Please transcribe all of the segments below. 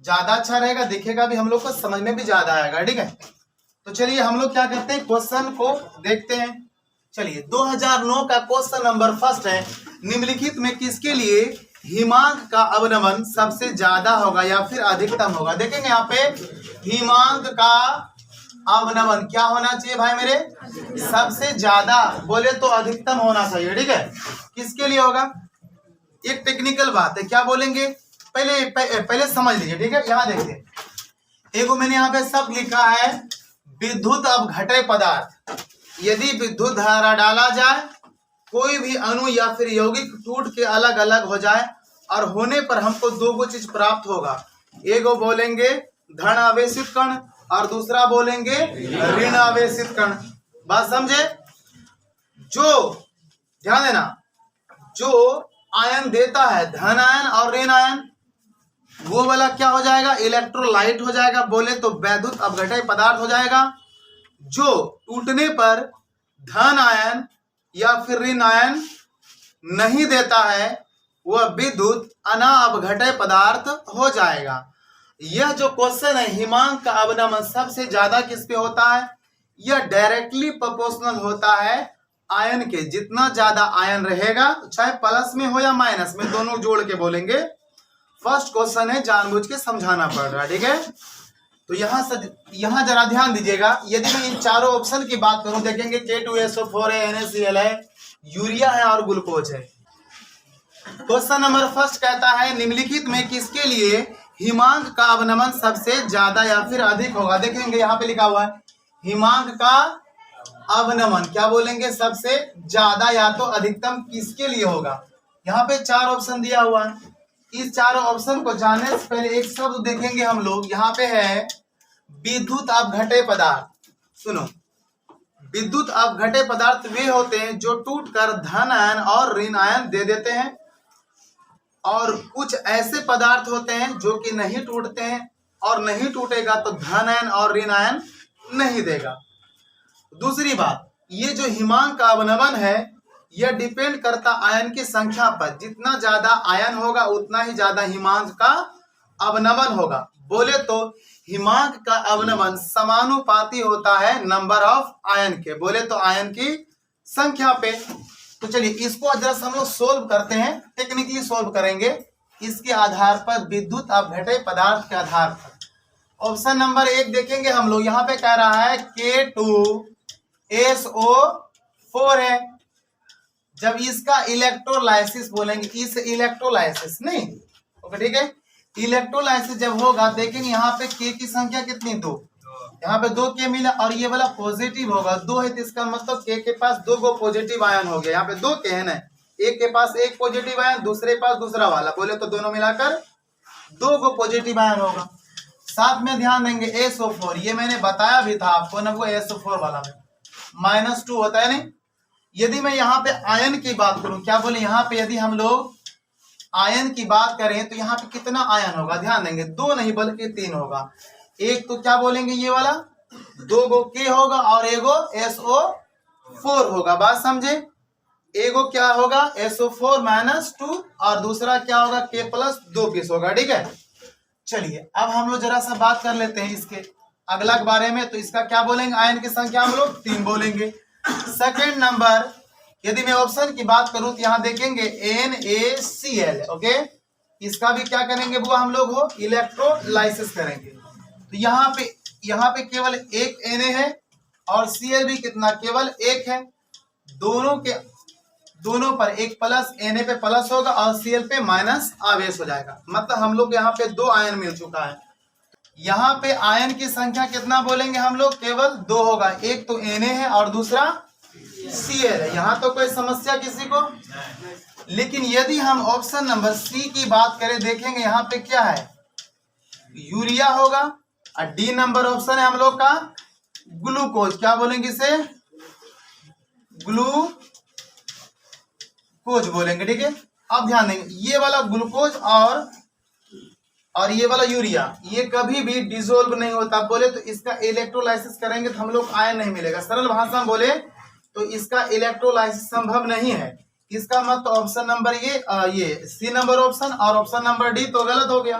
ज्यादा अच्छा रहेगा, दिखेगा भी हम लोग को, समझ में भी ज्यादा आएगा। ठीक है, तो चलिए हम लोग क्या करते हैं, क्वेश्चन को देखते हैं। चलिए 2009 का क्वेश्चन नंबर फर्स्ट है, निम्नलिखित में किसके लिए हिमांक का अवनमन सबसे ज्यादा होगा या फिर अधिकतम होगा। देखेंगे यहाँ पे हिमांक का अवनमन क्या होना चाहिए भाई मेरे, सबसे ज्यादा बोले तो अधिकतम होना चाहिए। ठीक है, किसके लिए होगा, एक टेक्निकल बात है, क्या बोलेंगे पहले समझ लीजिए। ठीक है, यहाँ देखिए, एगो मैंने यहाँ पे सब लिखा है, विद्युत अपघटय पदार्थ, यदि विद्युत धारा डाला जाए, कोई भी अणु या फिर यौगिक टूट के अलग अलग हो जाए और होने पर हमको दो चीज प्राप्त होगा, एगो बोलेंगे धन आवेशित कण और दूसरा बोलेंगे ऋण आवेशित कण। बात समझे, जो ध्यान देना, जो आयन देता है धन आयन और ऋण आयन, वो वाला क्या हो जाएगा, इलेक्ट्रोलाइट हो जाएगा, बोले तो वैद्युत अपघटय पदार्थ हो जाएगा। जो टूटने पर धन आयन या फिर ऋण आयन नहीं देता है, वह विद्युत अनापघटय पदार्थ हो जाएगा। यह जो क्वेश्चन है, हिमांक का अवनमन सबसे ज्यादा किस पे होता है, यह डायरेक्टली प्रोपोर्शनल होता है आयन के। जितना ज्यादा आयन रहेगा, चाहे प्लस में हो या माइनस में, दोनों जोड़ के बोलेंगे। फर्स्ट क्वेश्चन है, जानबूझ के समझाना पड़ रहा है। ठीक है, तो यहाँ जरा ध्यान दीजिएगा। यदि मैं इन चारों ऑप्शन की बात करूं, देखेंगे K2SO4 है, NaCl है, यूरिया है और ग्लूकोज है। क्वेश्चन नंबर फर्स्ट कहता है, निम्नलिखित में किसके लिए हिमांक का अवनमन सबसे ज्यादा या फिर अधिक होगा। देखेंगे यहाँ पे लिखा हुआ है हिमांक का अवनमन, क्या बोलेंगे, सबसे ज्यादा या तो अधिकतम किसके लिए होगा। यहाँ पे चार ऑप्शन दिया हुआ है। इस चारों ऑप्शन को जानने से पहले एक शब्द देखेंगे हम लोग। यहाँ पे है विद्युत अपघटय पदार्थ। सुनो, विद्युत अपघटय पदार्थ वे होते हैं जो टूटकर धन आयन और ऋण आयन दे देते हैं, और कुछ ऐसे पदार्थ होते हैं जो कि नहीं टूटते हैं, और नहीं टूटेगा तो धन आयन और ऋण आयन नहीं देगा। दूसरी बात, ये जो हिमांक का अवनमन है, यह डिपेंड करता आयन की संख्या पर। जितना ज्यादा आयन होगा उतना ही ज्यादा हिमांक का अवनमन होगा। बोले तो हिमांक का अवनमन समानुपाती होता है नंबर ऑफ आयन के, बोले तो आयन की संख्या पे। तो चलिए इसको जरा हम लोग सोल्व करते हैं, टेक्निकली सोल्व करेंगे इसके आधार पर, विद्युत अपघटय पदार्थ के आधार पर। ऑप्शन नंबर 1 देखेंगे हम लोग। यहाँ पे कह रहा है K2SO4 है। जब इसका इलेक्ट्रोलाइसिस बोलेंगे, इस इलेक्ट्रोलाइसिस नहीं, ओके ठीक है, इलेक्ट्रोलाइसिस जब होगा, देखेंगे यहाँ पे K की संख्या कितनी, 2, यहाँ पे 2 K मिला, और ये वाला पॉजिटिव होगा, 2 है, तो इसका मतलब K के पास 2 गो पॉजिटिव आयन हो गया। यहाँ पे 2 K है ना, एक के पास एक पॉजिटिव आयन, दूसरे पास दूसरा वाला, बोले तो दोनों मिलाकर 2 गो पॉजिटिव आयन होगा। साथ में ध्यान देंगे SO4, ये मैंने बताया भी था आपको ना, वो SO4 वाला में -2 होता है नहीं। यदि मैं यहाँ पे आयन की बात करूं, क्या बोले, यहाँ पे यदि हम लोग आयन की बात करें तो यहाँ पे कितना आयन होगा, ध्यान देंगे, 2 नहीं बल्कि 3 होगा। एक तो क्या बोलेंगे, ये वाला 2 गो K होगा और एगो SO4 होगा। बात समझे, एगो क्या होगा SO4 -2 और दूसरा क्या होगा K + 2 पीस होगा। ठीक है, चलिए अब हम लोग जरा सा बात कर लेते हैं इसके अगला के बारे में। तो इसका क्या बोलेंगे, आयन की संख्या हम लोग 3 बोलेंगे। सेकेंड नंबर, यदि मैं ऑप्शन की बात करूं तो यहाँ देखेंगे NaCl, ओके, इसका भी क्या करेंगे वो हम लोग हो, इलेक्ट्रोलाइसिस करेंगे। तो यहाँ पे केवल एक Na है और Cl भी कितना, केवल 1 है। दोनों पर एक प्लस, Na पे प्लस होगा और Cl पे माइनस आवेश हो जाएगा। मतलब हम लोग यहाँ पे 2 आयन मिल चुका है। यहाँ पे आयन की संख्या कितना बोलेंगे हम लोग, केवल 2 होगा, एक तो Na है और दूसरा Cl है। यहाँ तो कोई समस्या किसी को। लेकिन यदि हम ऑप्शन नंबर C की बात करें, देखेंगे यहाँ पे क्या है, यूरिया होगा, और डी नंबर ऑप्शन है हम लोग का ग्लूकोज, क्या बोलेंगे इसे, ग्लूकोज बोलेंगे। ठीक है, अब ध्यान देंगे, ये वाला ग्लूकोज और ये वाला यूरिया, ये कभी भी डिसोल्व नहीं होता। बोले तो इसका इलेक्ट्रोलाइसिस करेंगे तो हम लोग आयन नहीं मिलेगा। सरल भाषा में बोले तो इसका इलेक्ट्रोलाइसिस संभव नहीं है। इसका मतलब ऑप्शन नंबर ये C नंबर ऑप्शन और ऑप्शन नंबर डी तो गलत हो गया।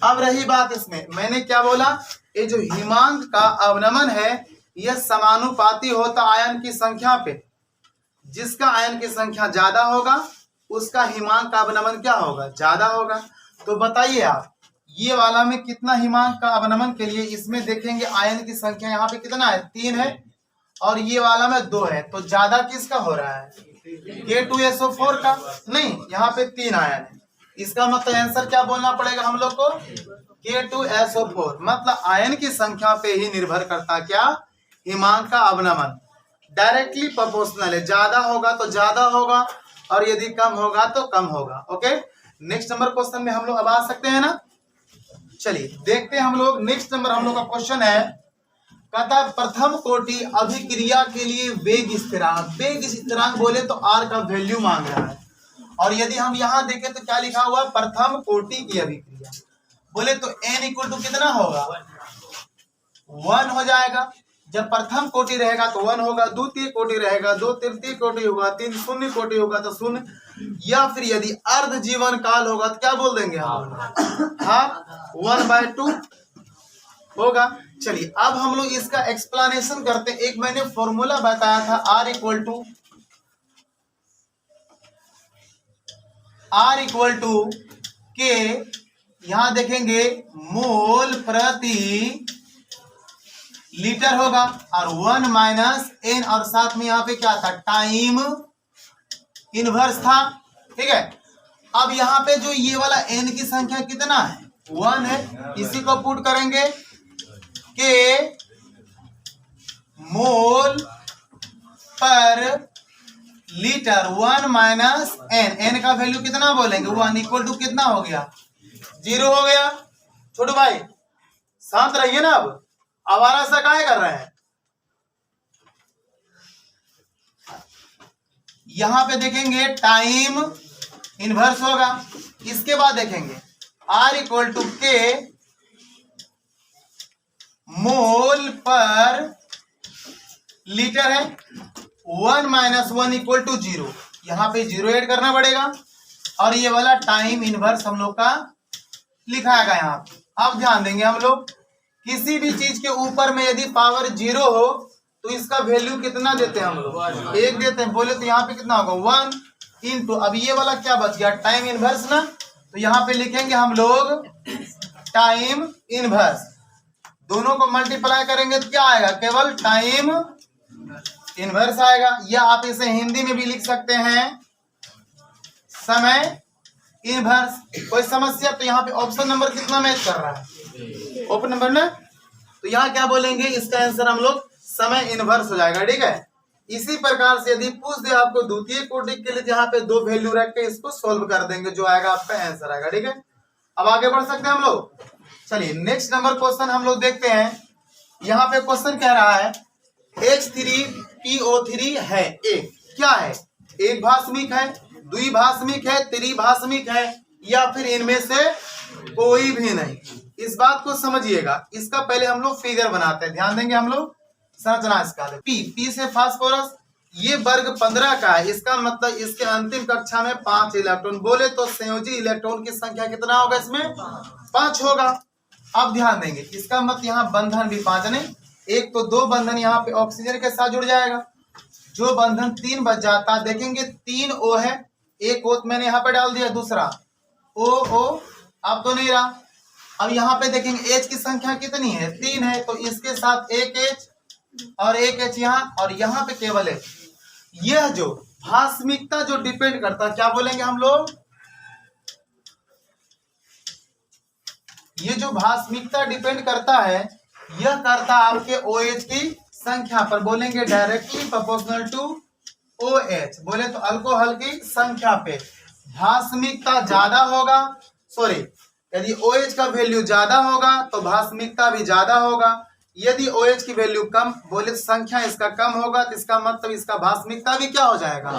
अब रही बात इसमें, मैंने क्या बोला, ये जो हिमांक का अवनमन है यह समानुपाती होता आयन की संख्या पे। जिसका आयन की संख्या ज्यादा होगा उसका हिमांक का अवनमन क्या होगा, ज्यादा होगा। तो बताइए आप, ये वाला में कितना हिमांक का अवनमन के लिए, इसमें देखेंगे आयन की संख्या यहाँ पे कितना है, 3 है, और ये वाला में 2 है, तो ज्यादा किसका हो रहा है, K2SO4 का। नहीं, यहाँ पे 3 आयन है, इसका मतलब आंसर क्या बोलना पड़ेगा हम लोग को, K2SO4। मतलब आयन की संख्या पे ही निर्भर करता क्या, हिमांक का अवनमन। डायरेक्टली प्रोपोर्शनल है, ज्यादा होगा तो ज्यादा होगा और यदि कम होगा तो कम होगा। ओके, नेक्स्ट नंबर क्वेश्चन में हम लोग अब आ सकते हैं ना। चलिए देखते हैं हम लोग, नेक्स्ट नंबर हम लोग का क्वेश्चन है, कहता है प्रथम कोटि अभिक्रिया के लिए वेग स्थिरांक। वेग स्थिरांक बोले तो आर का वैल्यू मांग रहा है, और यदि हम यहाँ देखें तो क्या लिखा हुआ, प्रथम कोटि की अभिक्रिया बोले तो n इक्वल टू कितना होगा, 1 हो जाएगा। जब प्रथम कोटि रहेगा तो 1 होगा, द्वितीय कोटि रहेगा 2, तृतीय कोटि होगा 3, शून्य कोटि होगा तो 0, या फिर यदि अर्ध जीवन काल होगा तो क्या बोल देंगे हम, हाफ 1/2 होगा। चलिए अब हम लोग इसका एक्सप्लेनेशन करते हैं। एक मैंने फॉर्मूला बताया था, R इक्वल टू के, यहां देखेंगे मोल प्रति लीटर होगा, और 1 माइनस n, और साथ में यहाँ पे क्या था, टाइम इनवर्स था। ठीक है, अब यहाँ पे जो ये वाला n की संख्या कितना है, 1 है, इसी को पुट करेंगे के मोल पर लीटर 1 माइनस n का वैल्यू कितना बोलेंगे, 1 इक्वल टू कितना हो गया, 0 हो गया। छोटू भाई शांत रहिए ना, अब आवारा सा काहे कर रहे हैं। यहां पे देखेंगे टाइम इनवर्स होगा, इसके बाद देखेंगे R इक्वल टू के मोल पर लीटर है, 1 माइनस 1 इक्वल टू 0, यहां पे 0 ऐड करना पड़ेगा, और ये वाला टाइम इनवर्स हम लोग का लिखाएगा यहाँ पे। अब ध्यान देंगे हम लोग, किसी भी चीज के ऊपर में यदि पावर 0 हो तो इसका वैल्यू कितना देते हैं हम लोग, 1 देते हैं। बोले तो यहाँ पे कितना होगा, 1 इंटू, अब ये वाला क्या बच गया, टाइम इनवर्स ना, तो यहाँ पे लिखेंगे हम लोग टाइम इनवर्स, दोनों को मल्टीप्लाई करेंगे तो क्या आएगा, केवल टाइम इनवर्स आएगा। या आप इसे हिंदी में भी लिख सकते हैं, समय इनवर्स। कोई समस्या, तो यहाँ पे ऑप्शन नंबर कितना मैच कर रहा है, ऑप्शन नंबर ना, तो यहाँ क्या बोलेंगे, इसका आंसर हम लोग समय इनवर्स हो जाएगा। ठीक है, इसी प्रकार से यदि पूछ दे आपको द्वितीय कोटि के लिए, यहाँ पे 2 वैल्यू रख के इसको सोल्व कर देंगे, जो आएगा आपका आंसर आएगा। ठीक है, अब आगे बढ़ सकते हैं हम लोग। चलिए नेक्स्ट नंबर क्वेश्चन हम लोग देखते हैं। यहाँ पे क्वेश्चन कह रहा है H3PO3 है, एक क्या है, एक भास्मिक है, द्विभास्मिक है, त्रिभास्मिक है, या फिर इनमें से कोई भी नहीं। इस बात को समझिएगा, इसका पहले हम लोग फिगर बनाते हैं, ध्यान देंगे हम लोग संरचना इसका। पी से फास्फोरस, ये वर्ग 15 का है, इसका मतलब इसके अंतिम कक्षा में 5 इलेक्ट्रॉन, बोले तो संयोजी इलेक्ट्रॉन की संख्या कितना होगा, इसमें 5 होगा। अब ध्यान देंगे, इसका मतलब यहाँ बंधन भी 5 नहीं, एक तो 2 बंधन यहाँ पे ऑक्सीजन के साथ जुड़ जाएगा, जो बंधन 3 बच जाता, देखेंगे 3 O है, एक O मैंने यहाँ पे डाल दिया, दूसरा O अब तो नहीं रहा। अब यहाँ पे देखेंगे H की संख्या कितनी है, 3 है, तो इसके साथ एक H और एक H यहाँ, और यहाँ पे केवल H। यह जो भास्मिकता जो डिपेंड करता है, क्या बोलेंगे हम लोग, ये जो भास्मिकता डिपेंड करता है, यह करता आपके OH की संख्या पर, बोलेंगे डायरेक्टली प्रोपोर्शनल टू OH। बोले तो अल्कोहल की संख्या पे भास्मिकता ज्यादा होगा, सॉरी, यदि OH का वैल्यू ज्यादा होगा तो भास्मिकता भी ज्यादा होगा। यदि OH की वैल्यू कम, बोले संख्या इसका कम होगा, तो इसका मतलब इसका भास्मिकता भी क्या हो जाएगा,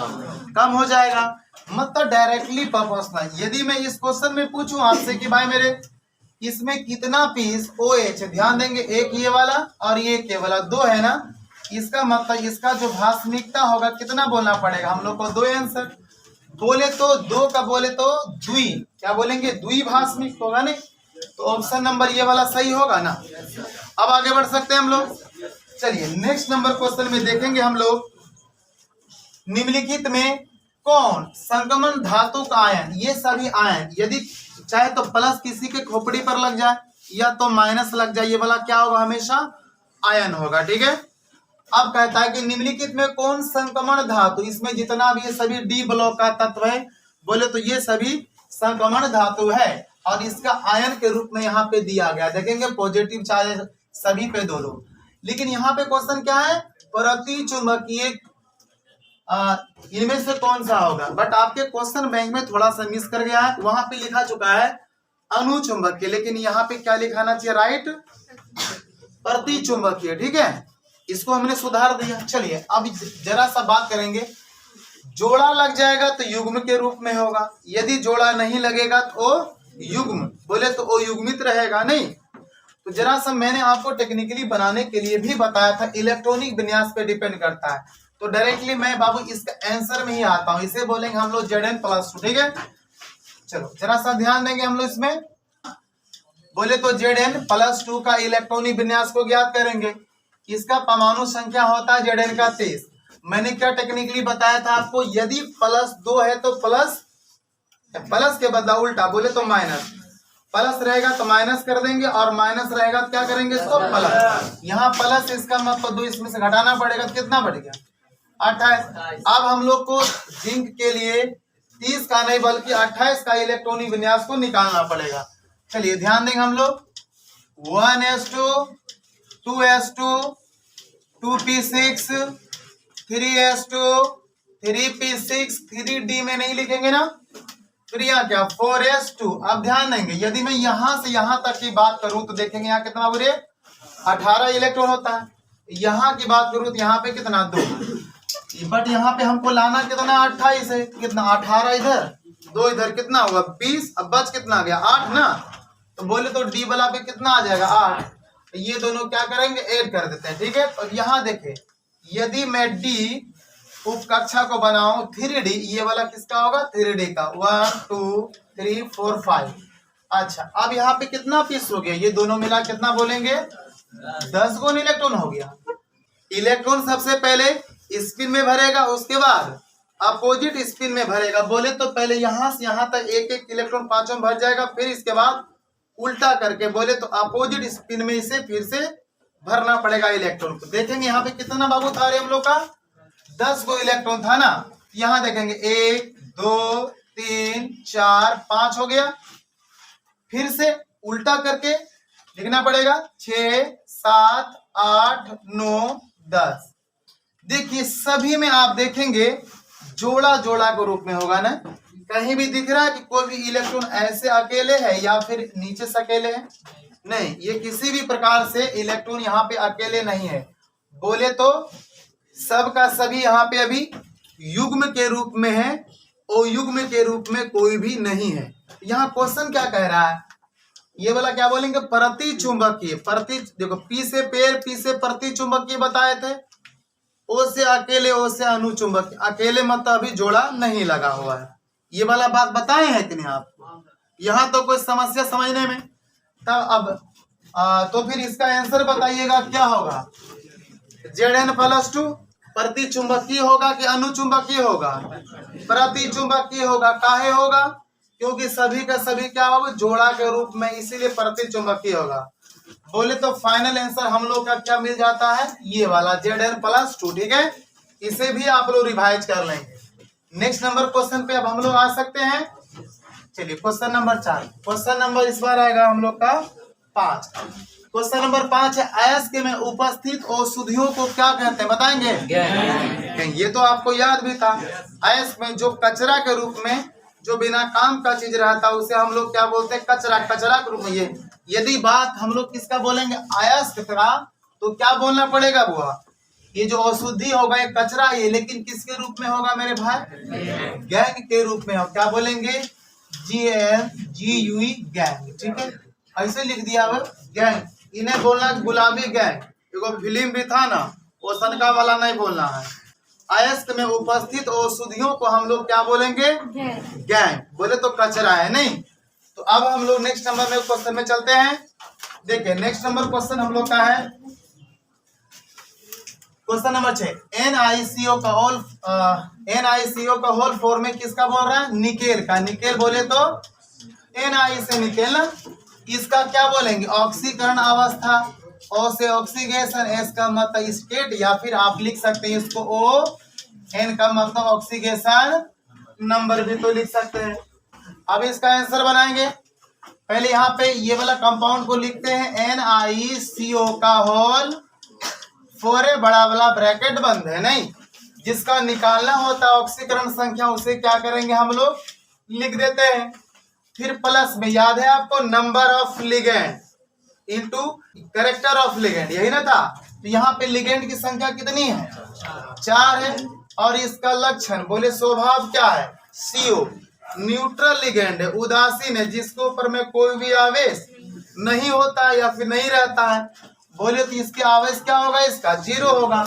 कम हो जाएगा, मतलब डायरेक्टली प्रोपोर्शनल। यदि मैं इस क्वेश्चन में पूछूं आपसे कि भाई मेरे इसमें कितना पीस OH, ध्यान देंगे एक ये वाला और ये केवल 2 है ना, इसका मतलब इसका जो भास्मिकता होगा कितना बोलना पड़ेगा हम लोग को, 2 आंसर। बोले तो 2 का बोले तो द्वि, क्या बोलेंगे, द्विभास्मिक होगा नहीं, तो ऑप्शन नंबर ये वाला सही होगा ना। अब आगे बढ़ सकते हैं हम लोग। चलिए नेक्स्ट नंबर क्वेश्चन में देखेंगे हम लोग, निम्नलिखित में कौन संक्रमण धातु का आयन, ये सभी आयन यदि चाहे तो प्लस किसी के खोपड़ी पर लग जाए या तो माइनस लग जाए, ये वाला क्या होगा, हमेशा आयन होगा। ठीक है। अब कहता है कि निम्नलिखित में कौन संक्रमण धातु, इसमें जितना भी ये सभी डी ब्लॉक का तत्व है, बोले तो ये सभी संक्रमण धातु है और इसका आयन के रूप में यहाँ पे दिया गया। देखेंगे पॉजिटिव चार्ज सभी पे दोनों। लेकिन यहाँ पे क्वेश्चन क्या है, प्रति चुंबकीय इनमें से कौन सा होगा। बट आपके क्वेश्चन बैंक में थोड़ा सा मिस कर गया है, वहां पे लिखा चुका है अनुचुंबकीय, लेकिन यहाँ पे क्या लिखाना चाहिए, राइट, प्रति चुंबकीय। ठीक है, इसको हमने सुधार दिया। चलिए अब जरा सा बात करेंगे, जोड़ा लग जाएगा तो युग्म के रूप में होगा, यदि जोड़ा नहीं लगेगा तो युग्म, बोले तो वो युग्मित रहेगा नहीं। तो जरा सा मैंने आपको टेक्निकली बनाने के लिए भी बताया था, इलेक्ट्रॉनिक विन्यास पे डिपेंड करता है। तो डायरेक्टली मैं बाबू इसका आंसर में ही आता हूं, इसे बोलेंगे हम लोग Zn+2। ठीक है, चलो जरा सा ध्यान देंगे हम लोग इसमें। बोले तो Zn+2 का इलेक्ट्रॉनिक विन्यास को ज्ञात करेंगे। इसका परमाणु संख्या होता है Zn का 23। मैंने क्या टेक्निकली बताया था आपको, यदि +2 है तो प्लस के बदला उल्टा, बोले तो माइनस, प्लस रहेगा तो माइनस कर देंगे और माइनस रहेगा तो क्या करेंगे, इसको प्लस। यहाँ प्लस, इसका मतलब 2 इसमें से घटाना पड़ेगा तो कितना बढ़ गया, 28। अब हम लोग को जिंक के लिए 30 का नहीं बल्कि 28 का इलेक्ट्रॉनिक विन्यास को निकालना पड़ेगा। चलिए ध्यान देंगे हम लोग, 1s2 2s2 2p6 3s2 3p6 3d में नहीं लिखेंगे ना, फिर यहाँ क्या 4s2। अब ध्यान देंगे, यदि मैं यहाँ से यहाँ तक की बात करूं तो देखेंगे यहाँ कितना बुरे 18 इलेक्ट्रॉन होता है। यहाँ की बात करूं तो यहाँ पे कितना 2, बट यहाँ पे हमको लाना कितना 28 है, कितना 18 इधर 2 इधर कितना होगा 20। अब बच कितना गया 8 ना, तो बोले तो डी वाला पे कितना आ जाएगा 8। ये दोनों क्या करेंगे, ऐड कर देते हैं। ठीक है, और यहाँ देखे, यदि मैं डी उप कक्षा को बनाऊं 3D, ये वाला किसका होगा 3D का, 1 2 3 4 5। अच्छा अब यहाँ पे कितना पीस हो गया, ये दोनों मिला कितना बोलेंगे 10 गुण इलेक्ट्रॉन हो गया। इलेक्ट्रॉन सबसे पहले स्पिन में भरेगा, उसके बाद अपोजिट स्पिन में भरेगा। बोले तो पहले यहाँ से यहाँ तक एक एक इलेक्ट्रॉन पांचों में भर जाएगा, फिर इसके बाद उल्टा करके बोले तो अपोजिट स्पिन में इसे फिर से भरना पड़ेगा इलेक्ट्रॉन को। देखेंगे यहाँ पे कितना बाबू था हम लोग का 10 गो इलेक्ट्रॉन था ना। यहाँ देखेंगे 1 2 3 4 5 हो गया, फिर से उल्टा करके लिखना पड़ेगा 6 7 8 9 10। देखिए सभी में आप देखेंगे जोड़ा जोड़ा के रूप में होगा ना, कहीं भी दिख रहा है कि कोई भी इलेक्ट्रॉन ऐसे अकेले है या फिर नीचे से अकेले है, नहीं, ये किसी भी प्रकार से इलेक्ट्रॉन यहाँ पे अकेले नहीं है। बोले तो सब का सभी यहाँ पे अभी युग्म के रूप में है और युग्म के रूप में कोई भी नहीं है। यहाँ क्वेश्चन क्या कह रहा है, ये वाला क्या बोलेंगे प्रति चुंबकीय। प्रति देखो पी से पेड़, पी से प्रति चुंबकीय बताए थे, ओ से अकेले, ओ से अनुचुंबकीय। अकेले मतलब अभी जोड़ा नहीं लगा हुआ है, ये वाला बात बताए हैं कि नहीं आप, यहाँ तो कोई समस्या समझने में। तब अब तो फिर इसका आंसर बताइएगा क्या होगा, Zn+2 प्रति चुंबकीय होगा कि अनुचुंबकीय होगा, प्रति चुंबकीय होगा। काहे होगा, क्योंकि सभी का सभी क्या होगा जोड़ा के रूप में, इसीलिए प्रति चुंबकीय होगा। बोले तो फाइनल आंसर हम लोग का क्या मिल जाता है, ये वाला Zn+2। ठीक है, इसे भी आप लोग रिवाइज कर लेंगे। नेक्स्ट नंबर क्वेश्चन पे अब हम लोग आ सकते हैं। चलिए क्वेश्चन नंबर 4, क्वेश्चन नंबर इस बार आएगा हम लोग का 5। क्वेश्चन नंबर 5 है, अयस्क में उपस्थित औषधियों को क्या कहते हैं, बताएंगे। ये तो आपको याद भी था, अयस्क में जो कचरा के रूप में जो बिना काम का चीज रहता है उसे हम लोग क्या बोलते हैं, कचरा। कचरा के रूप में ये यदि बात हम लोग किसका बोलेंगे, अयस्क का, तो क्या बोलना पड़ेगा बुआ, ये जो अशुद्धि होगा ये कचरा है, लेकिन किसके रूप में होगा मेरे भाई, गैंग के रूप में हो। क्या बोलेंगे, GANGUE गैंग। ठीक है, ऐसे लिख दिया हुआ गैंग। इन्हें बोलना गुलाबी गैंग, एगो फिल्म भी था ना, वो सनका वाला नहीं बोलना है। अयस्क में उपस्थित औषधियों को हम लोग क्या बोलेंगे, गैंग। बोले तो कचरा है नहीं, तो अब हम लोग नेक्स्ट नंबर में क्वेश्चन में चलते हैं। देखिए नेक्स्ट नंबर क्वेश्चन हम लोग का है क्वेश्चन नंबर 6। NiCO का होल फॉर्म में किसका बोल रहा है? निकेल का। निकेल बोले तो Na से निकेल ना, इसका क्या बोलेंगे? ऑक्सीकरण अवस्था। O से ऑक्सीडेशन, S का मतलब स्टेट, या फिर आप लिख सकते हैं इसको O, N का मतलब ऑक्सीडेशन नंबर भी तो लिख सकते हैं। अब इसका आंसर बनाएंगे। पहले यहाँ पे ये वाला कंपाउंड को लिखते हैं NiCO का होल फोरे बड़ा वाला ब्रैकेट बंद है नहीं, जिसका निकालना होता है ऑक्सीकरण संख्या, उसे क्या करेंगे हम लोग लिख देते हैं। फिर प्लस में याद है आपको number of ligand into character of ligand, यही ना था। तो यहाँ पे लिगेंड की संख्या कितनी है? 4 है। और इसका लक्षण बोले स्वभाव क्या है? CO न्यूट्रल लिगेंड है, उदासीन है, जिसके ऊपर में कोई भी आवेश नहीं होता है या फिर नहीं रहता है। बोले तो इसके आवेश क्या होगा? इसका 0 होगा।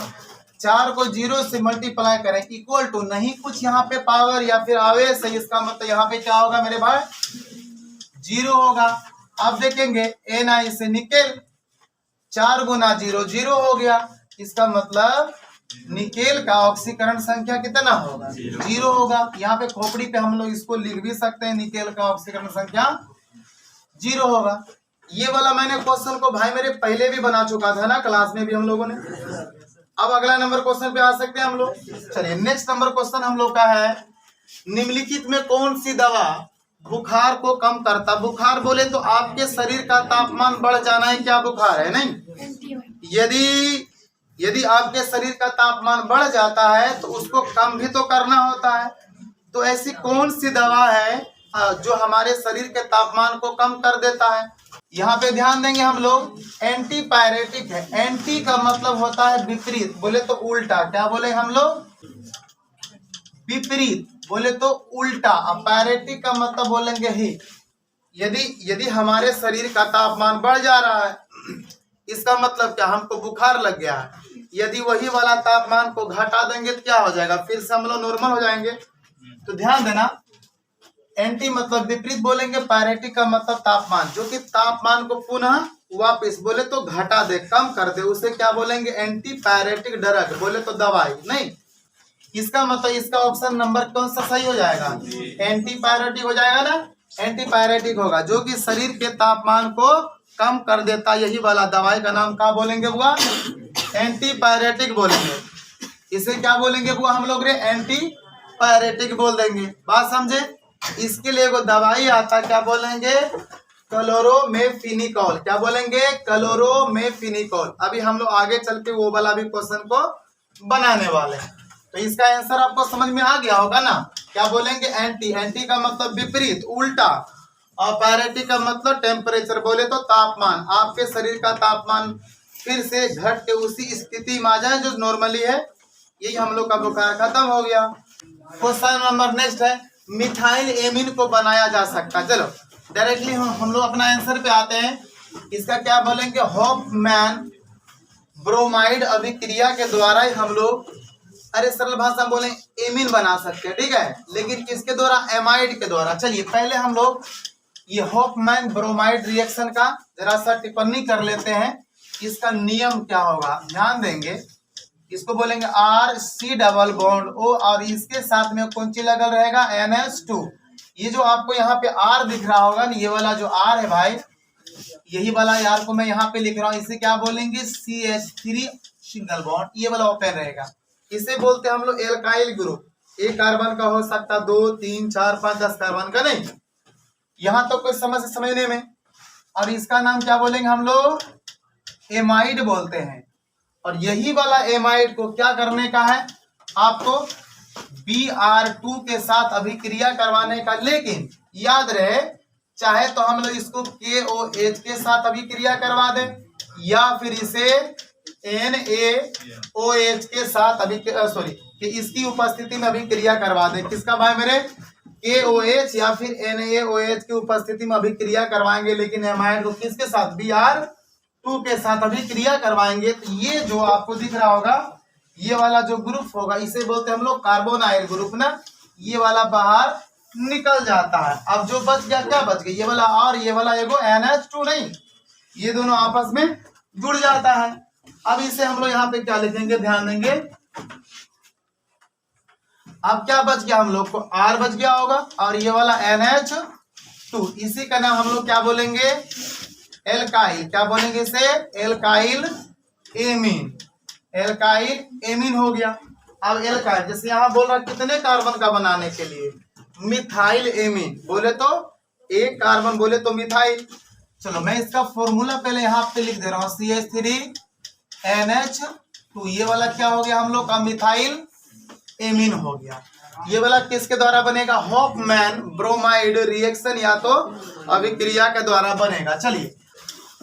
4 को 0 से मल्टीप्लाई करें इक्वल टू नहीं कुछ यहाँ पे पावर या फिर आवेश है, इसका मतलब यहाँ पे क्या होगा मेरे भाई? 0 होगा। अब देखेंगे Na से निकेल, 4 गुना 0 0 हो गया, इसका मतलब निकेल का ऑक्सीकरण संख्या कितना होगा? 0 होगा। यहाँ पे खोपड़ी पे हम लोग इसको लिख भी सकते हैं, निकेल का ऑक्सीकरण संख्या 0 होगा। ये वाला मैंने क्वेश्चन को भाई मेरे पहले भी बना चुका था ना, क्लास में भी हम लोगों ने। अब अगला नंबर क्वेश्चन पे आ सकते हैं हम लोग। चलिए नेक्स्ट नंबर क्वेश्चन हम लोग का है, निम्नलिखित में कौन सी दवा बुखार को कम करता? बुखार बोले तो आपके शरीर का तापमान बढ़ जाना है, क्या बुखार है? नहीं। यदि आपके शरीर का तापमान बढ़ जाता है तो उसको कम भी तो करना होता है। तो ऐसी कौन सी दवा है जो हमारे शरीर के तापमान को कम कर देता है? यहाँ पे ध्यान देंगे हम लोग, एंटीपायरेटिक है। एंटी का मतलब होता है विपरीत, बोले तो उल्टा। क्या बोले हम लोग? विपरीत बोले तो उल्टा। अब पायरेटिक का मतलब बोलेंगे हीट। यदि हमारे शरीर का तापमान बढ़ जा रहा है, इसका मतलब क्या? हमको बुखार लग गया है। यदि वही वाला तापमान को घटा देंगे तो क्या हो जाएगा? फिर से हम लोग नॉर्मल हो जाएंगे। तो ध्यान देना, एंटी मतलब विपरीत बोलेंगे, पायरेटिक का मतलब तापमान, जो कि तापमान को पुनः वापस बोले तो घटा दे, कम कर दे, उसे क्या बोलेंगे? एंटी पायरेटिक ड्रग, बोले तो दवाई। नहीं, इसका मतलब इसका ऑप्शन नंबर कौन सा सही हो जाएगा? एंटी पायरेटिक हो जाएगा ना, एंटी पायरेटिक होगा, जो कि शरीर के तापमान को कम कर देता। यही वाला दवाई का नाम क्या बोलेंगे बुआ? एंटी पायरेटिक बोलेंगे। इसे क्या बोलेंगे बुआ हम लोग? रे एंटी पायरेटिक बोल देंगे। बात समझे? इसके लिए वो दवाई आता, क्या बोलेंगे? क्लोरोमेफेनिकोल। क्या बोलेंगे? क्लोरोमेफेनिकोल। अभी हम लोग आगे चल के वो वाला भी क्वेश्चन को बनाने वाले हैं। तो इसका आंसर आपको समझ में आ गया होगा ना? क्या बोलेंगे? एंटी। एंटी का मतलब विपरीत, उल्टा। और पायरेटिक का मतलब टेम्परेचर, बोले तो तापमान। आपके शरीर का तापमान फिर से घट के उसी स्थिति में आ जाए जो नॉर्मली है। यही हम लोग का बुखार खत्म हो गया। क्वेश्चन नंबर नेक्स्ट है, मिथाइल एमीन को बनाया जा सकता। चलो डायरेक्टली हम लोग अपना आंसर पे आते हैं। इसका क्या बोलेंगे? हॉफमैन ब्रोमाइड अभिक्रिया के द्वारा ही हम लोग, अरे सरल भाषा में बोले, एमीन बना सकते हैं। ठीक है, लेकिन किसके द्वारा? एमाइड के द्वारा। चलिए पहले हम लोग ये हॉफमैन ब्रोमाइड रिएक्शन का जरा सा टिप्पणी कर लेते हैं। इसका नियम क्या होगा ध्यान देंगे। इसको बोलेंगे RC डबल बॉन्ड O, और इसके साथ में कौन सी लगल रहेगा? NH2। ये जो आपको यहाँ पे R दिख रहा होगा, ये वाला जो R है भाई, यही वाला R को मैं यहाँ पे लिख रहा हूँ, इसे क्या बोलेंगे? CH3 single bond. ये वाला ओपन रहेगा, इसे बोलते हैं हम लोग एल्काइल ग्रुप। एक कार्बन का हो सकता, 2 3 4 5 10 कार्बन का, नहीं। यहाँ तो कोई समझने में। और इसका नाम क्या बोलेंगे हम लोग? एमाइड बोलते हैं। और यही वाला एमाइड को क्या करने का है? आपको Br2 के साथ अभिक्रिया करवाने का। लेकिन याद रहे, चाहे तो हम लोग इसको KOH के साथ अभिक्रिया करवा दें, या फिर इसे NaOH के साथ कि इसकी उपस्थिति में अभिक्रिया करवा दें। किसका भाई मेरे? KOH या फिर NaOH की उपस्थिति में अभिक्रिया करवाएंगे। लेकिन एमाइड को किसके साथ? Br2 के साथ अभिक्रिया करवाएंगे। तो ये जो आपको दिख रहा होगा, ये वाला जो ग्रुप होगा, इसे बोलते हैं हम लोग कार्बोनाइल ग्रुप ना। ये वाला बाहर निकल जाता है। अब जो बच गया, क्या बच गया, ये वाला और ये वाला एगो NH2 नहीं, ये दोनों आपस में जुड़ जाता है। अब इसे हम लोग यहाँ पे क्या लिखेंगे, ध्यान देंगे। अब क्या बच गया हम लोग को, R बच गया होगा और ये वाला NH2, इसी का नाम हम लोग क्या बोलेंगे, एल्काइल। क्या बोलेंगे इसे, एल्काइल एमीन। एल्काइल एमीन हो गया। अब एल्काइल जैसे यहाँ बोल रहा कितने कार्बन का बनाने के लिए, मिथाइल एमीन, बोले तो एक कार्बन, बोले तो मिथाइल। चलो मैं इसका फॉर्मूला पहले यहाँ पे लिख दे रहा हूँ, CH3NH2, ये वाला क्या हो गया हम लोग का, मिथाइल एमीन हो गया। ये वाला किसके द्वारा बनेगा, हॉफमैन ब्रोमाइड रिएक्शन या तो अभिक्रिया के द्वारा बनेगा। चलिए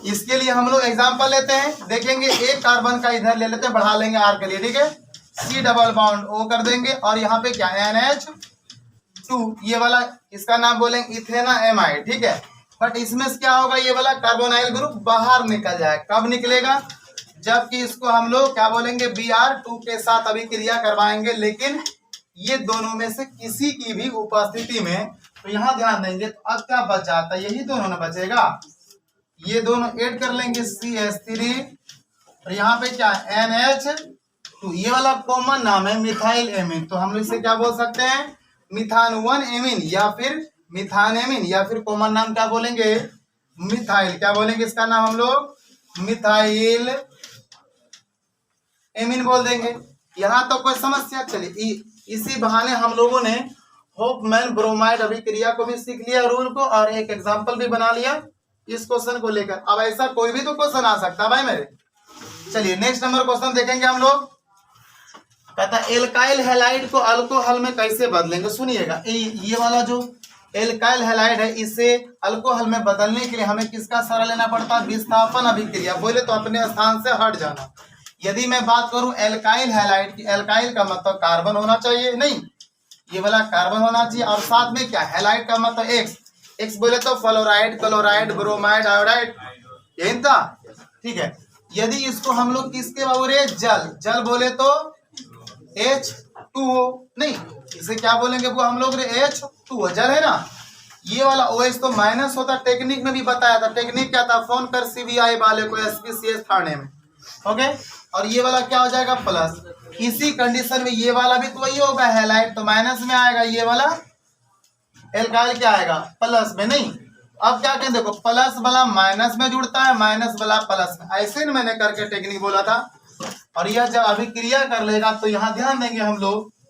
इसके लिए हम लोग एग्जांपल लेते हैं, देखेंगे एक कार्बन का इधर ले लेते हैं, बढ़ा लेंगे R के लिए, ठीक है, C डबल बॉन्ड O कर देंगे और यहाँ पे क्या NH2, ये वाला इसका नाम बोलेंगे इथेना एमाइड, ठीक है। बट इसमें से क्या होगा, ये वाला कार्बोनाइल ग्रुप बाहर निकल जाए। कब निकलेगा, जबकि इसको हम लोग क्या बोलेंगे, Br2 के साथ अभिक्रिया करवाएंगे, लेकिन ये दोनों में से किसी की भी उपस्थिति में। तो यहाँ ध्यान देंगे, तो अब क्या बच जाता है, यही दोनों में बचेगा, ये दोनों ऐड कर लेंगे CH3 और यहाँ पे क्या NH2, ये वाला कॉमन नाम है मिथाइल एमीन। तो हम लोग इसे क्या बोल सकते हैं, मिथानवन एमीन या फिर मिथान एमीन, या फिर कॉमन नाम क्या बोलेंगे, मिथाइल। क्या बोलेंगे इसका नाम हम लोग, मिथाइल एमीन बोल देंगे। यहाँ तो कोई समस्या, चलिए इसी बहाने हम लोगों ने हॉफमैन ब्रोमाइड अभिक्रिया को भी सीख लिया रूल को, और एक एग्जाम्पल भी बना लिया इस क्वेश्चन को लेकर। अब ऐसा कोई भी तो क्वेश्चन आ सकता है भाई मेरे। चलिए नेक्स्ट नंबर क्वेश्चन देखेंगे हम लोग। कहता है एल्काइल हैलाइड को अल्कोहल में कैसे बदलेंगे। सुनिएगा, ये वाला जो एल्काइल हैलाइड है, इसे अल्कोहल में बदलने के लिए हमें किसका सहारा लेना पड़ता है, विस्थापन अभिक्रिया। बोले तो अपने स्थान से हट जाना। यदि मैं बात करूं एल्काइल हैलाइड की, एल्काइल का मतलब कार्बन होना चाहिए, नहीं ये वाला कार्बन होना चाहिए, और साथ में क्या, हैलाइड का मतलब एक्स। एक्स बोले तो फ्लोराइड, क्लोराइड, ब्रोमाइड, आयोडाइड, यही था, ठीक है। यदि इसको हम लोग किसके बोले, जल, जल बोले तो H2O, नहीं इसे क्या बोलेंगे वो हम लोग, H2O जल है ना। ये वाला OH तो माइनस होता, टेक्निक में भी बताया था। टेक्निक क्या था, फोन कर CBI वाले को SPCS थाने में, ओके। और ये वाला क्या हो जाएगा, प्लस। इसी कंडीशन में ये वाला भी तो वही होगा, हैलाइड तो माइनस में आएगा, ये वाला एल्काइल क्या आएगा, प्लस में। नहीं अब क्या कहें, देखो प्लस वाला माइनस में जुड़ता है, माइनस वाला प्लस में, ऐसे न मैंने करके टेक्निक बोला था। और यह जब अभिक्रिया कर लेगा तो यहाँ ध्यान देंगे हम लोग, तो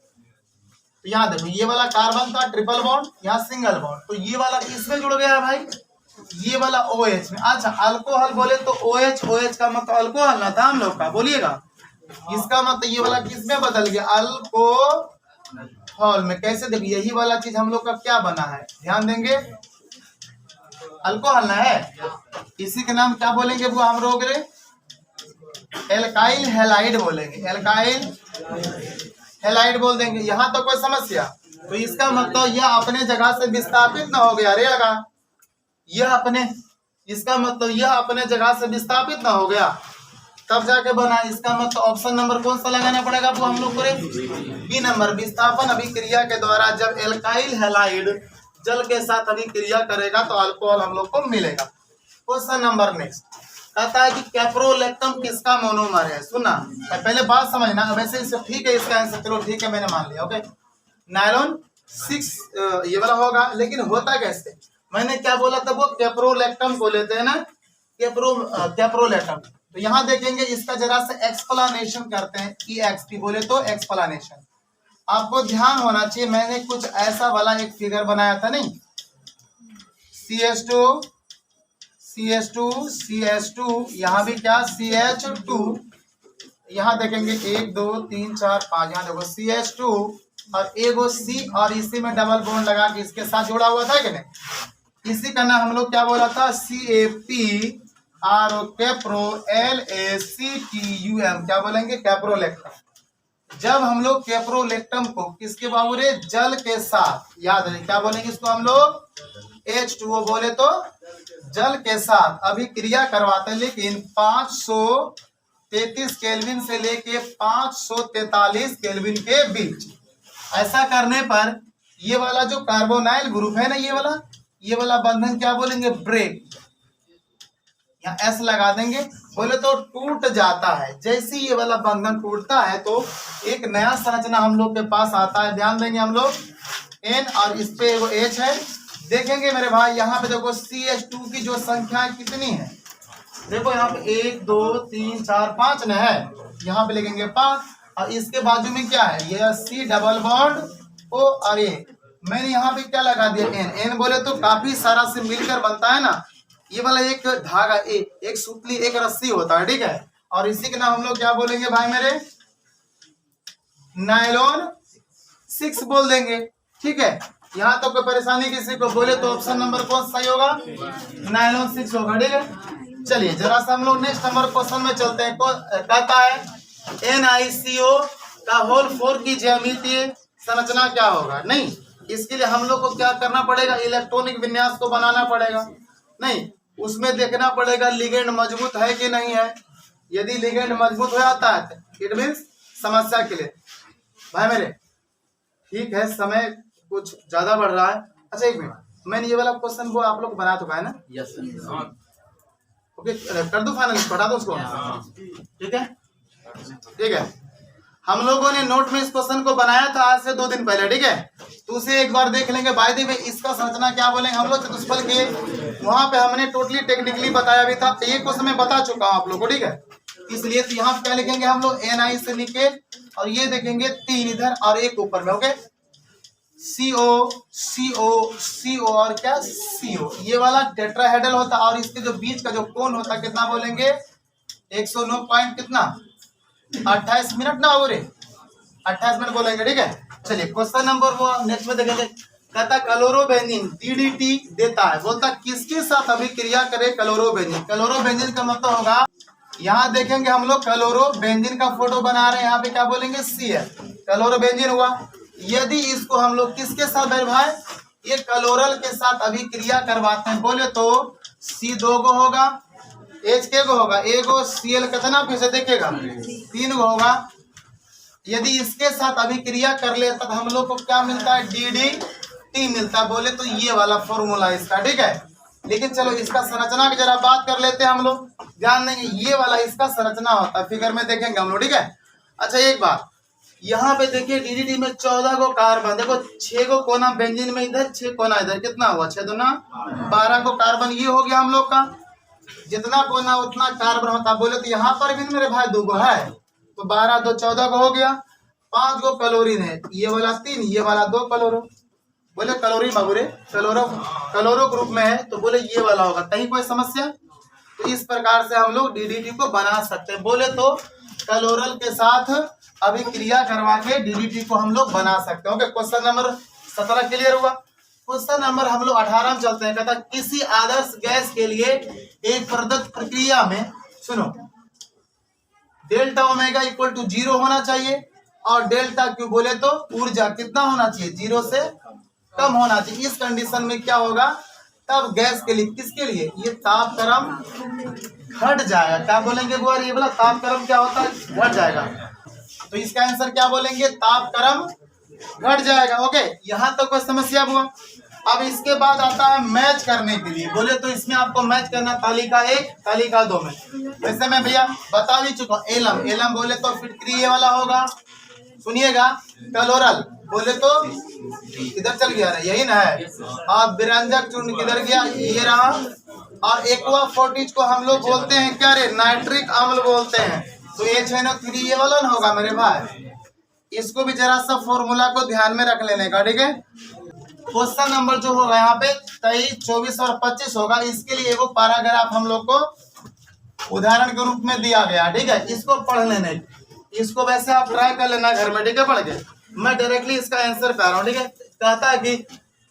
यहाँ देखो ये वाला कार्बन था ट्रिपल बॉन्ड, यहाँ सिंगल बॉन्ड, तो ये वाला किसमें जुड़ गया है भाई, ये वाला OH में। अच्छा अल्कोहल बोले तो OH, OH का मतलब अल्कोहल ना था हम लोग का, बोलिएगा इसका मतलब ये वाला किसमें बदल गया, अल्कोहल में। कैसे, देखिए यही वाला चीज हम लोग का क्या बना है, ध्यान देंगे, अल्कोहल ना है, इसी के नाम क्या बोलेंगे वो हम लोग, एल्काइल हैलाइड बोलेंगे, एल्काइल हैलाइड बोल देंगे। यहाँ तो कोई समस्या, तो इसका मतलब यह अपने जगह से विस्थापित ना हो गया, रहेगा यह अपने, इसका मतलब यह अपने जगह से विस्थापित ना हो गया तब जाके बना। इसका मतलब ऑप्शन नंबर कौन सा लगाना पड़ेगा वो हम लोग करें, बी नंबर। विस्थापन अभिक्रिया के द्वारा जब एल्काइल हैलाइड जल के साथ अभिक्रिया करेगा तो अल्कोहल हम लोग को मिलेगा। क्वेश्चन नंबर नेक्स्ट कहता है कि कैप्रोलैक्टम किसका मोनोमर है। सुना पहले बात समझना, वैसे इसे ठीक है इसका आंसर, चलो ठीक है मैंने मान लिया, ओके। नायलॉन 6 ये वाला होगा, लेकिन होता कैसे, मैंने क्या बोला था, वो कैप्रोलैक्टम को लेते हैं ना, कैप्रोलैक्टम। तो यहाँ देखेंगे इसका जरा से एक्सप्लेनेशन करते हैं, EXP बोले तो एक्सप्लेनेशन। आपको ध्यान होना चाहिए, मैंने कुछ ऐसा वाला एक फिगर बनाया था, नहीं CH2 यहाँ भी क्या CH2, यहाँ देखेंगे 1 2 3 4 5, यहाँ देखो CH2 और एगो C, और इसी में डबल बॉन्ड लगा के इसके साथ जुड़ा हुआ था कि नहीं। इसी का नाम हम लोग क्या बोला था, CAPRO, कैप्रो, LACTUM, क्या बोलेंगे, कैप्रोलैक्टम। जब हम लोग कैप्रोलैक्टम को किसके बाबूरे, जल के साथ, याद रहे क्या बोलेंगे इसको हम लोग, H2O बोले तो जल के साथ अभिक्रिया करवाते हैं, लेकिन 533 केल्विन से लेके 543 केल्विन के बीच। ऐसा करने पर ये वाला जो कार्बोनाइल ग्रुप है ना, ये वाला बंधन क्या बोलेंगे, ब्रेक। यहाँ एस लगा देंगे, बोले तो टूट जाता है। जैसे ये वाला बंधन टूटता है तो एक नया संरचना हम लोग के पास आता है। ध्यान देंगे हम लोग N और इस पे वो H है। देखेंगे मेरे भाई यहाँ पे देखो CH2 की जो संख्या कितनी है, देखो यहाँ पे 1 2 3 4 5 न है, यहाँ पे लिखेंगे 5 और इसके बाजू में क्या है, ये C डबल बॉन्ड O और A। मैंने यहाँ पे क्या लगा दिया N बोले तो काफी सारा से मिलकर बनता है ना, ये वाला एक धागा एक सूतली एक रस्सी होता है, ठीक है। और इसी के नाम हम लोग क्या बोलेंगे भाई मेरे, नायलॉन 6 बोल देंगे, ठीक है। यहाँ तो कोई परेशानी किसी को, बोले तो ऑप्शन नंबर कौन सही होगा, नायलॉन 6 होगा, ठीक है। चलिए जरा सा हम लोग नेक्स्ट नंबर क्वेश्चन में चलते हैं। कहता है NiCO का होल 4 की ज्यामितीय संरचना क्या होगा। नहीं, इसके लिए हम लोग को क्या करना पड़ेगा, इलेक्ट्रॉनिक विन्यास को बनाना पड़ेगा। नहीं, उसमें देखना पड़ेगा लिगेंड मजबूत है कि नहीं है। यदि लिगेंड मजबूत हो जाता है इट मीन्स समस्या के लिए भाई मेरे, ठीक है। समय कुछ ज्यादा बढ़ रहा है। अच्छा एक मिनट, मैंने ये वाला क्वेश्चन वो आप लोग बना चुका है ना, यस सर। ओके कर दो फाइनल, पढ़ा दो उसको, ठीक है ठीक है। हम लोगों ने नोट में इस क्वेश्चन को बनाया था आज से 2 दिन पहले, ठीक है। तो उसे एक बार देख लेंगे। बाय द वे इसका संरचना क्या बोलेंगे हम लोग चतुष्फल के, वहां पे हमने टोटली टेक्निकली बताया भी था, ये क्वेश्चन मैं बता चुका हूँ आप लोग को, ठीक है। इसलिए तो यहाँ पे क्या लिखेंगे हम लोग Ni से निकेल, और ये देखेंगे 3 इधर और 1 ऊपर में, ओके। CO CO CO और क्या CO, ये वाला टेट्राहेड्रल होता और इसके जो बीच का जो कोण होता कितना बोलेंगे, 109 पॉइंट कितना 28 मिनट ना हो रे, 28 मिनट बोलेंगे, ठीक है। चलिए क्वेश्चन नंबर वो नेक्स्ट में देखेंगे। कहता क्लोरोबेंजीन DDT देता है, बोलता किसके साथ अभिक्रिया करे क्लोरोबेंजीन। क्लोरोबेंजीन का मतलब होगा, यहाँ देखेंगे हम लोग क्लोरोबेंजीन का फोटो बना रहे हैं, यहाँ पे क्या बोलेंगे Cl, क्लोरोबेंजीन हुआ। यदि इसको हम लोग किसके साथ भाई, ये क्लोरल के साथ अभिक्रिया करवाते हैं, बोले तो C2 को होगा, H के को होगा, एक Cl कितना फिर से देखेगा 3 को होगा। यदि इसके साथ अभिक्रिया कर लेता तो हम लोग को क्या मिलता है, DDT मिलता है, बोले तो ये वाला फॉर्मूला इसका, ठीक है। लेकिन चलो इसका संरचना की जरा बात कर लेते हैं हम लोग, ध्यान देंगे ये वाला इसका संरचना होता है, फिगर में देखेंगे हम लोग, ठीक है। अच्छा एक बात यहाँ पे देखिए DDT में 14 को कार्बन, देखो 6 को कोना बेंजीन में इधर, 6 कोना इधर, कितना हुआ 6 दूना 12 को कार्बन, ये हो गया हम लोग का। जितना कोना उतना कार्बन होता, बोले तो यहाँ पर भी मेरे भाई 2 को है, तो 12 2 14 को हो गया। 5 को क्लोरीन है, ये वाला 3, ये वाला 2 क्लोरो, बोले क्लोरीन बाबूरे क्लोरो ग्रुप में है, तो बोले ये वाला होगा, कहीं कोई समस्या। तो इस प्रकार से हम लोग DDT को बना सकते हैं, बोले तो क्लोरल के साथ अभिक्रिया करवा के DDT को हम लोग बना सकते हैं, ओके। क्वेश्चन नंबर 17 क्लियर हुआ। क्वेश्चन नंबर हम लोग 18 में चलते हैं। कहता किसी आदर्श गैस के लिए एक प्रदत्त प्रक्रिया में, सुनो, डेल्टा ओमेगा इक्वल टू 0 होना चाहिए, और डेल्टा क्यू बोले तो ऊर्जा कितना होना चाहिए, 0 से कम होना चाहिए। इस कंडीशन में क्या होगा, तब गैस के लिए, किसके लिए, ये तापक्रम घट जाएगा। क्या बोलेंगे बुआ, ये बोला तापक्रम क्या होता है, घट जाएगा। तो इसका आंसर क्या बोलेंगे, तापक्रम घट जाएगा, ओके। यहाँ तक कोई समस्या हुआ। अब इसके बाद आता है मैच करने के लिए, बोले तो इसमें आपको मैच करना तालिका 1 तालिका 2 में। वैसे मैं भैया बता भी चुका हूँ, एलम बोले तो फिटकरी ये वाला होगा, सुनिएगा। क्लोरल बोले तो किधर चल गया, यही ना है। और विरंजक चूर्ण किधर गया, ये रहा। और एक्वा फोर्टिज को हम लोग बोलते हैं क्या रे, नाइट्रिक अम्ल बोलते हैं, तो HNO3 ये वाला ना होगा मेरे भाई। इसको भी जरा सा फॉर्मूला को ध्यान में रख लेने का, ठीक है। क्वेश्चन नंबर जो होगा यहाँ पे 23, 24 और 25 होगा। इसके लिए वो पैराग्राफ हम लोग को उदाहरण के रूप में दिया गया, ठीक है। इसको पढ़ लेने, इसको वैसे आप ट्राई कर लेना घर में, ठीक है, पढ़ के। मैं डायरेक्टली इसका आंसर कर रहा हूँ, ठीक है। कहता है कि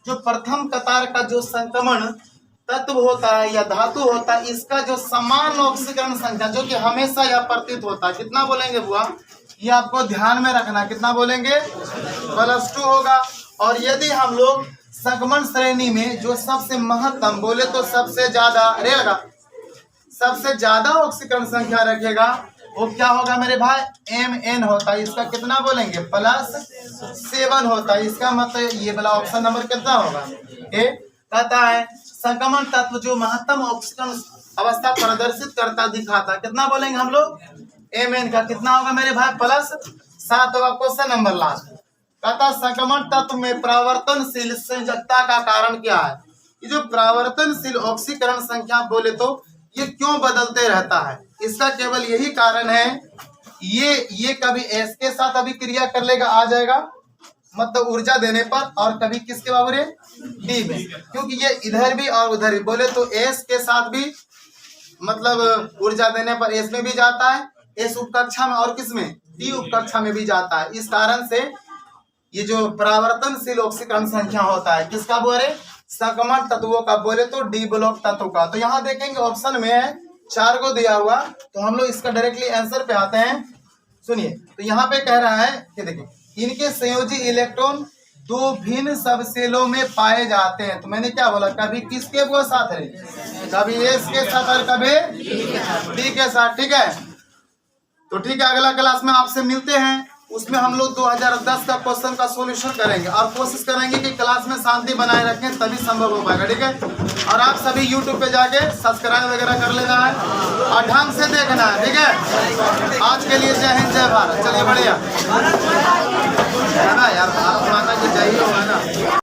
जो प्रथम कतार का जो संक्रमण तत्व होता है या धातु होता है, इसका जो समान ऑक्सीकरण संख्या जो कि हमेशा यह प्रतीत होता है, कितना बोलेंगे बुआ, ये आपको ध्यान में रखना, कितना बोलेंगे, +2 होगा। और यदि हम लोग संक्रमण श्रेणी में जो सबसे महत्तम बोले तो सबसे ज्यादा रहेगा, सबसे ज्यादा ऑक्सीकरण संख्या रखेगा, वो क्या होगा मेरे भाई, mn होता है। इसका कितना बोलेंगे, +7 होता है। इसका मतलब ये वाला ऑप्शन नंबर कितना होगा, ए। कहता है संक्रमण तत्व जो महत्तम ऑक्सीकरण अवस्था प्रदर्शित करता दिखाता, कितना बोलेंगे हम लोग, mn का कितना होगा मेरे भाई, +7 होगा। क्वेश्चन नंबर लास्ट कहता संक्रमण तत्व में परावर्तनशील संयोजकता का कारण क्या है। ये जो परावर्तनशील ऑक्सीकरण संख्या बोले तो ये क्यों बदलते रहता है, इसका केवल यही कारण है, ये कभी S के साथ अभिक्रिया कर लेगा, आ जाएगा मतलब ऊर्जा देने पर, और कभी किसके बाबू D में, क्योंकि ये इधर भी और उधर भी बोले तो S के साथ भी मतलब ऊर्जा देने पर S में भी जाता है, S उपकक्षा में, और किसमें, D उपकक्षा में भी जाता है। इस कारण से ये जो परावर्तनशील ऑक्सीकरण संख्या होता है किसका बोले, संक्रमण तत्वों का बोले तो डी ब्लॉक तत्व का। तो यहाँ देखेंगे ऑप्शन में है 4 को दिया हुआ, तो हम लोग इसका डायरेक्टली आंसर पे आते हैं। सुनिए, तो यहाँ पे कह रहा है कि देखिए इनके संयोजी इलेक्ट्रॉन 2 भिन्न सबसेलों में पाए जाते हैं। तो मैंने क्या बोला, कभी किसके वो साथ है, कभी एस के साथ और कभी डी के साथ, ठीक है। तो ठीक है, अगला क्लास में आपसे मिलते हैं, उसमें हम लोग 2010 का क्वेश्चन का सॉल्यूशन करेंगे और कोशिश करेंगे कि क्लास में शांति बनाए रखें, तभी संभव हो पाएगा, ठीक है। और आप सभी YouTube पे जाके सब्सक्राइब वगैरह कर लेना है और ढंग से देखना है, ठीक है। आज के लिए जय हिंद जय भारत। चलिए बढ़िया है ना यार, भारत माता की जय ही होगा ना।